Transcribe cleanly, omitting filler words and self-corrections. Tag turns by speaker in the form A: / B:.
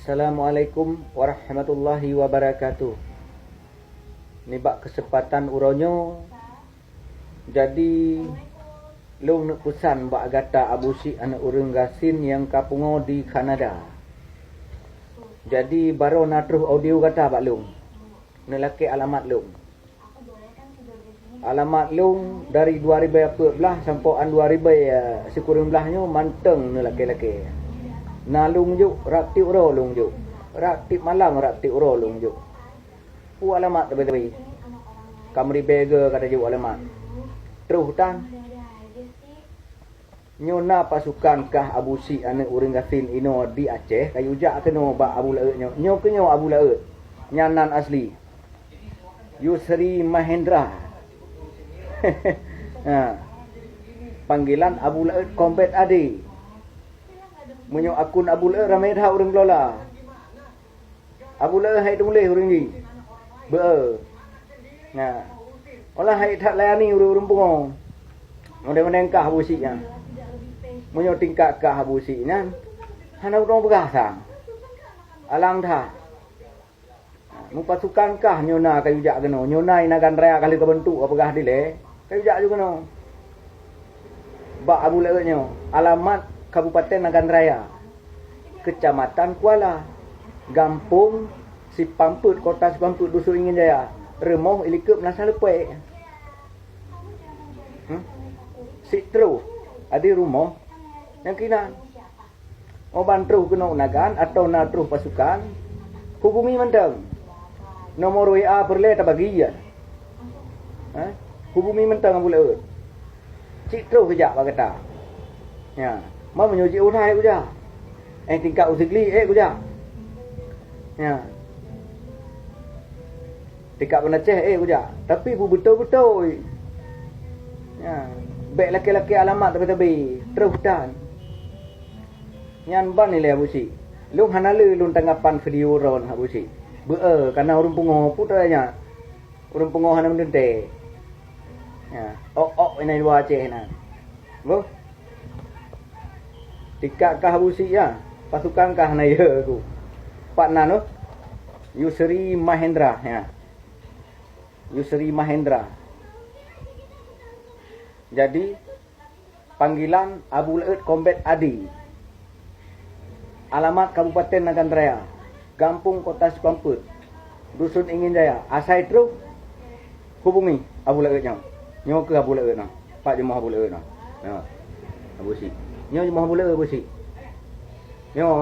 A: Assalamualaikum warahmatullahi wabarakatuh. Ni bak kesempatan uronyo. Jadi long nak pesan bak agata Abu Syik anak urang gasin yang kapungo di Kanada. Jadi baru natruh audio kata bak long. Nelaki alamat long. Alamat long dari 2014 sampai 2000 sekurang belahnya manteng nelaki-laki. Nalung juk rakti uro lung juk. Rakti malang rakti uro lung juk. Pu alamat tepi-tepi. Kamri bega kata juk alamat. Terus hutan. Nyona pasukan kah Abu Syik anak urang gasin ino di Aceh kayu jak keno bak Abu Laut nyo. Nyo kenyo Abu Laut. Nyanan asli. Yusri Mahendra. Ha. Panggilan Abu Laut Combat Adi. Menyo akun Abu Laut ramai dah urang kelola. Abu Laut hai tulis urang ni. Be. Nah. Olah hai tak layani urang pungo. Model-model kah Abu Syik nya. Menyo tingkat kah Abu Syik nya. Hana urang begah sang. Alang dah. Mu pasukan kah nyona kayu jak keno. Nyona inagan raya kali kebentuk apagah dile. Kayu jak juga no. Bak Abu Laut nyo. Alamat Kabupaten Nagan Raya, Kecamatan Kuala, Gampung Sipamput, Kota Sipamput, Dusun Ingin Jaya, Remoh Ilikep Nasa Lepek. Sitru, ada rumah yang kina. Oban terus kena unagan atau nak terus pasukan, hubungi mentang. Nomor WA perle tak bagi ya. Hubungi mentang Abu Laut. Sitru kejap kata. Ya. Mau menyuji urai kuja. Tingkat usigli kuja. Ya. Tingkat penaceh kuja. Tapi bu betul-betul. Ya. Baik laki-laki alamat tepi-tepi. Terus hutan. Nyan ban ni le Abu Syik. Lung hanale lung tanggapan video ron Abu Syik. Karena urang pungo putanya. Urang pungo hana mendente. Ya. Ini dua Aceh na. Bu. Tikat kah Abu Syik ya. Pasukan kah na ya aku. Pak Nano. Yusri Mahendra ya. Yusri Mahendra. Jadi panggilan Abu Laut Combat Adi. Alamat Kabupaten Nagan Raya, Gampung Kota Sipamput, Dusun Ingin Jaya. Asai terus hubungi Abu Laut nya. Nyo ke Abu Laut na. Pak Jemaah Abu Laut na. Ya. Abu Syik. Nyo Abu Laut Abu Syik. Nyo